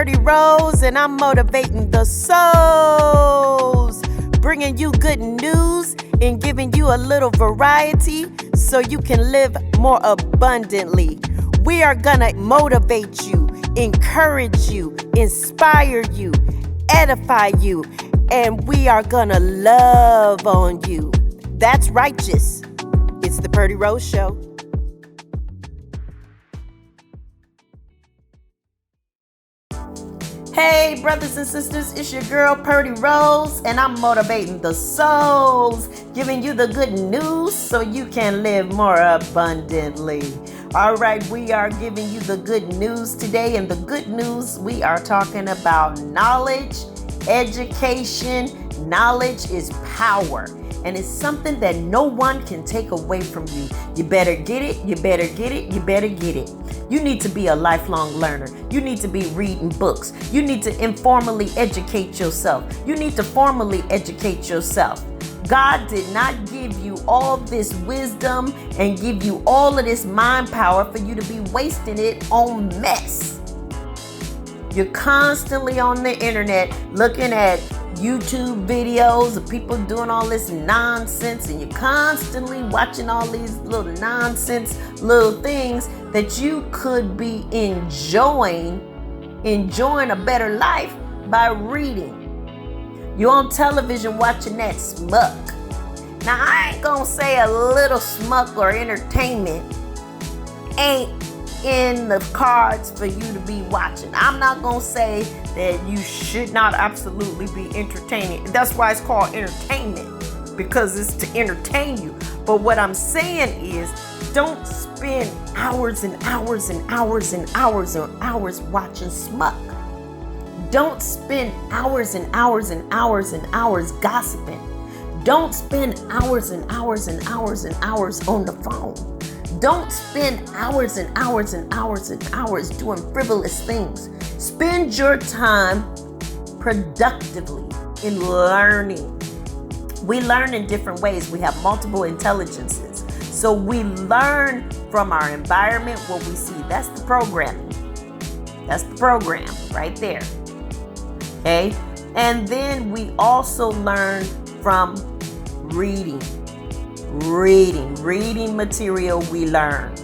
Purdy Rose, and I'm motivating the souls, bringing you good news and giving you a little variety so you can live more abundantly. We are gonna motivate you, encourage you, inspire you, edify you, and we are gonna love on you. That's righteous. It's the Purdy Rose Show. Hey, brothers and sisters, it's your girl Purdy Rose, and I'm motivating the souls, giving you the good news so you can live more abundantly. All right, we are giving you the good news today, and the good news, we are talking about knowledge, education. Knowledge is power, and it's something that no one can take away from you. You better get it, you better get it, you better get it. You need to be a lifelong learner. You need to be reading books. You need to informally educate yourself. You need to formally educate yourself. God did not give you all this wisdom and give you all of this mind power for you to be wasting it on mess. You're constantly on the internet looking at YouTube videos of people doing all this nonsense, and you're constantly watching all these little nonsense little things that you could be enjoying a better life by reading. You're on television watching that smuck. Now, I ain't gonna say a little smuck or entertainment ain't in the cards for you to be watching. I'm not gonna say that you should not absolutely be entertaining. That's why it's called entertainment, because it's to entertain you. But what I'm saying is, don't spend hours and hours and hours and hours and hours watching smuck. Don't spend hours and hours and hours and hours gossiping. Don't spend hours and hours and hours and hours on the phone. Don't spend hours and hours and hours and hours doing frivolous things. Spend your time productively in learning. We learn in different ways. We have multiple intelligences. So we learn from our environment, what we see. That's the programming. That's the program right there. Okay? And then we also learn from reading material. We learn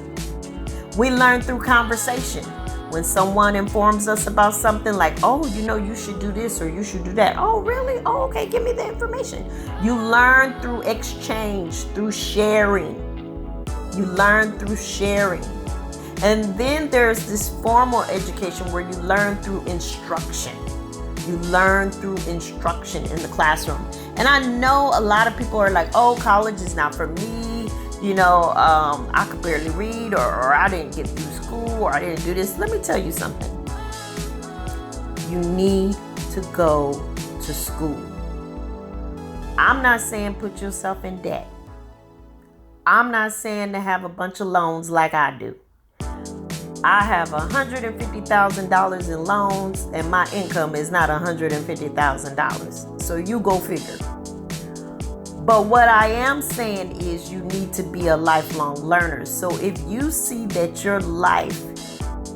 through conversation. When someone informs us about something like, oh, you should do this or you should do that. Oh, really? Oh, okay, give me the information. You learn through exchange, through sharing. You learn through sharing. And then there's this formal education where you learn through instruction. You learn through instruction in the classroom. And I know a lot of people are like, oh, college is not for me. I could barely read, or I didn't get through school, or I didn't do this. Let me tell you something. You need to go to school. I'm not saying put yourself in debt. I'm not saying to have a bunch of loans like I do. I have $150,000 in loans, and my income is not $150,000. So you go figure. But what I am saying is you need to be a lifelong learner. So if you see that your life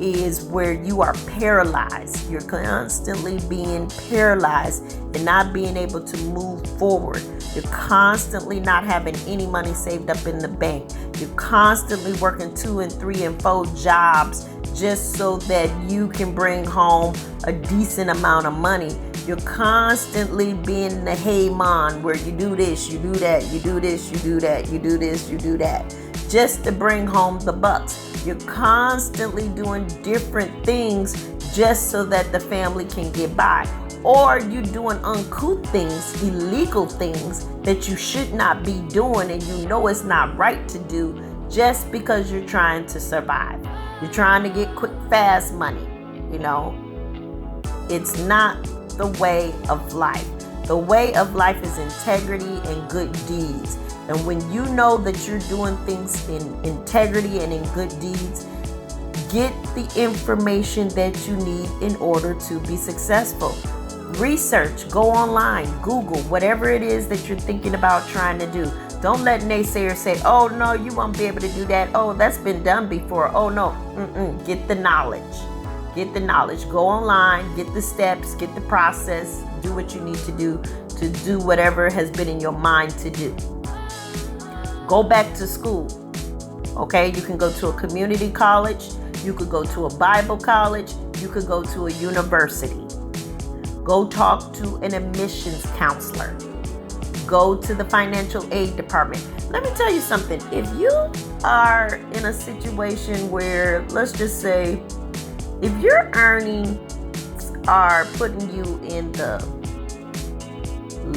is where you are paralyzed, you're constantly being paralyzed and not being able to move forward. You're constantly not having any money saved up in the bank. You're constantly working 2 and 3 and 4 jobs just so that you can bring home a decent amount of money. You're constantly being the hey man, where you do this, you do that, you do this, you do that, you do this, you do that, just to bring home the bucks. You're constantly doing different things just so that the family can get by. Or you're doing uncouth things, illegal things that you should not be doing, and you know it's not right to do just because you're trying to survive. You're trying to get quick, fast money, It's not the way of life. The way of life is integrity and good deeds. And when you know that you're doing things in integrity and in good deeds, get the information that you need in order to be successful. Research, go online, Google, whatever it is that you're thinking about trying to do. Don't let naysayers say, oh no, you won't be able to do that. Oh, that's been done before. Oh no, get the knowledge. Get the knowledge. Go online, get the steps, get the process, do what you need to do whatever has been in your mind to do. Go back to school. Okay, you can go to a community college, you could go to a Bible college, you could go to a university. Go talk to an admissions counselor. Go to the financial aid department. Let me tell you something. If you are in a situation where, let's just say, if your earnings are putting you in the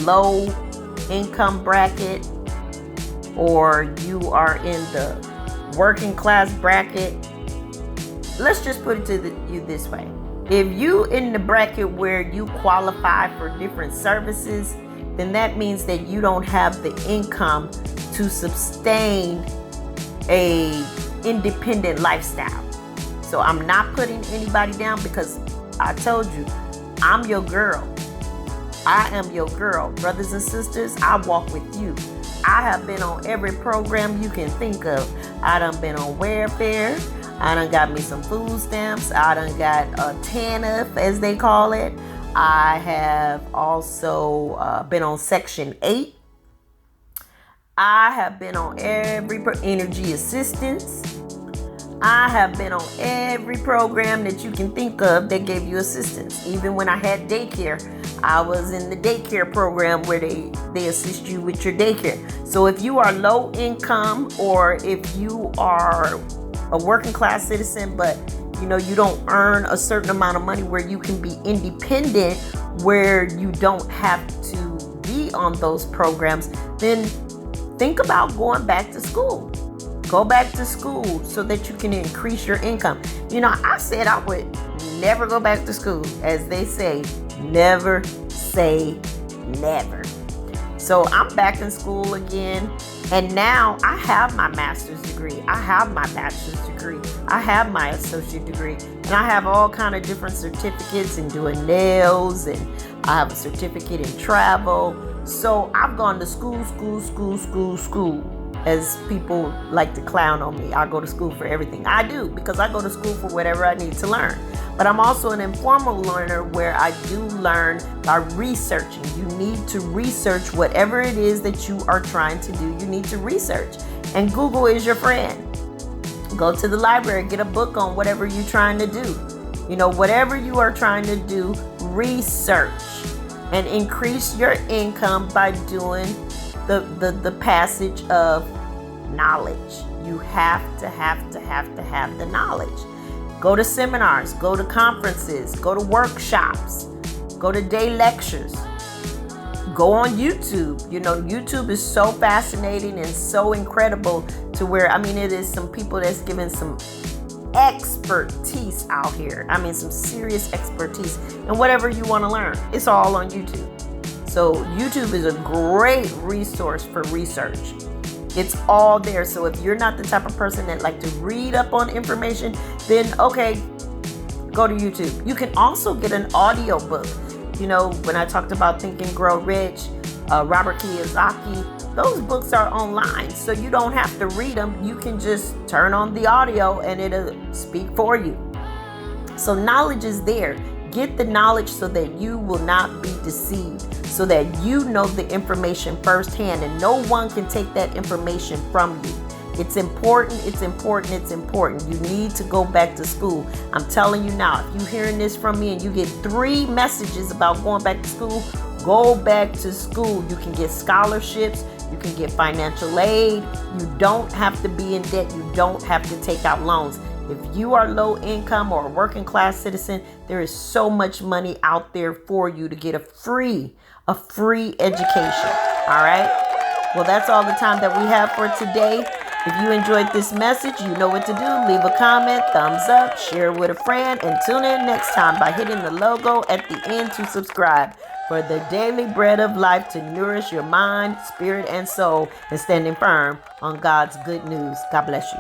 low income bracket, or you are in the working class bracket, let's just put it to you this way. If you in the bracket where you qualify for different services, then that means that you don't have the income to sustain a independent lifestyle. So I'm not putting anybody down, because I told you, I'm your girl. I am your girl. Brothers and sisters, I walk with you. I have been on every program you can think of. I done been on welfare. I done got me some food stamps. I done got a TANF, as they call it. I have also been on Section 8. I have been on every energy assistance. I have been on every program that you can think of that gave you assistance. Even when I had daycare, I was in the daycare program where they assist you with your daycare. So if you are low income, or if you are a working class citizen, but you don't earn a certain amount of money where you can be independent, where you don't have to be on those programs, then think about going back to school. Go back to school so that you can increase your income. I said I would never go back to school. As they say, never say never. So I'm back in school again. And now I have my master's degree. I have my bachelor's degree. I have my associate degree. And I have all kind of different certificates in doing nails. And I have a certificate in travel. So I've gone to school. As people like to clown on me, I go to school for everything. I do, because I go to school for whatever I need to learn. But I'm also an informal learner, where I do learn by researching. You need to research whatever it is that you are trying to do. You need to research. And Google is your friend. Go to the library, get a book on whatever you're trying to do. Whatever you are trying to do, research and increase your income by doing the passage of knowledge. You have to have the knowledge. Go to seminars, go to conferences, go to workshops, go to day lectures, go on YouTube. YouTube is so fascinating and so incredible, to where, it is some people that's giving some expertise out here. Some serious expertise. And whatever you want to learn, it's all on YouTube. So YouTube is a great resource for research. It's all there. So if you're not the type of person that like to read up on information, then okay, go to YouTube. You can also get an audio book. When I talked about Think and Grow Rich, Robert Kiyosaki, those books are online. So you don't have to read them. You can just turn on the audio and it'll speak for you. So knowledge is there. Get the knowledge so that you will not be deceived, so that you know the information firsthand and no one can take that information from you. It's important. You need to go back to school. I'm telling you now, if you're hearing this from me and you get 3 messages about going back to school, go back to school. You can get scholarships. You can get financial aid. You don't have to be in debt. You don't have to take out loans. If you are low income or a working class citizen, there is so much money out there for you to get a free education. All right. Well, that's all the time that we have for today. If you enjoyed this message, you know what to do. Leave a comment, thumbs up, share it with a friend, and tune in next time by hitting the logo at the end to subscribe for the daily bread of life to nourish your mind, spirit, and soul, and standing firm on God's good news. God bless you.